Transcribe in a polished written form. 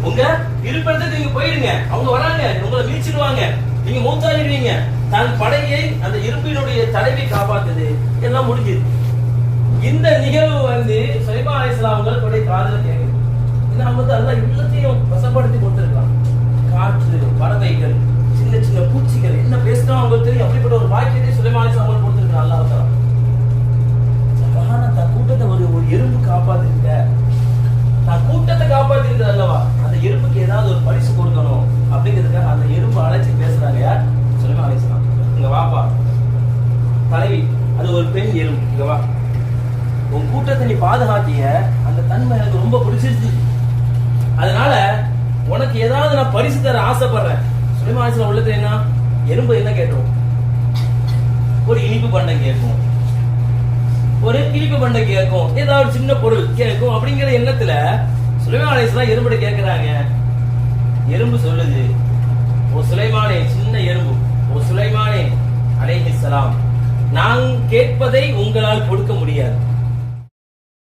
உங்க இருப்பிடத்துக்கு நீங்க போயிடுங்க, அவங்க வராங்க, உங்களை மீச்சிடுவாங்க, நீங்க மூத்தாயிருவீங்க. தன் படையை அந்த இரும்பினுடைய தலைவி காப்பாத்துது, எல்லாம் முடிஞ்சது. இந்த நிகழ்வு சுலைமான் அலைஹிஸ்ஸலாம் அவங்களுடைய காதுல கேட்குது. ஏன்னா அவங்க எல்லாம் எல்லாத்தையும் வசப்படுத்தி கொடுத்துருக்கலாம். காற்று, பறவைகள், சின்ன சின்ன பூச்சிகள் என்ன பேசினா அவங்களுக்கு தெரியும். அப்படிப்பட்ட ஒரு வாக்கியத்தை சுலைமான் அலைஹிஸ்ஸலாம் அவங்களுக்கு கொடுத்துருக்காங்க. அல்லாஹ் தஆலா தன் கூட்டத்தை ஒரு எறும்பு காப்பாத்திருக்க, நான் கூட்டத்தை காப்பாத்திருக்க அல்லவா, அந்த எறும்புக்கு ஏதாவது ஒரு பரிசு கொடுக்கணும் அப்படிங்கிறதுக்காக அந்த எறும்பு அழைச்சி பேசுறாங்க. யார்? சுலைமான் அலைஹிஸ்ஸலாம். இங்க வாப்பா தலைவி, அது ஒரு பெண் எறும்பு, இங்க வா, உன் கூட்டத்தை நீ பாதுகாத்திய அந்த தன்மை எனக்கு ரொம்ப பிடிச்சிருச்சு, அதனால உனக்கு ஏதாவது நான் பரிசு தர ஆசைப்படுறேன். சுலைமான் அலைஹிஸ்ஸலாம் உள்ளது என்ன, எறும்பு என்ன கேட்டோம், ஒரு இனிப்பு பண்டை கேட்கும், ஒரு இனிப்பு பண்டை கேட்கும், ஏதாவது சின்ன பொருள் கேட்கும் அப்படிங்கிற எண்ணத்துல சுலைமான் அலைஹிஸ்ஸலாம் எறும்புட கேட்கிறாங்க. எறும்பு சொல்லுது, ஓ சுலைமானே, சின்ன எறும்பு, ஓ சுலைமானே அலைஹிஸ்ஸலாம், நான் கேட்பதை உங்களால் கொடுக்க முடியாது.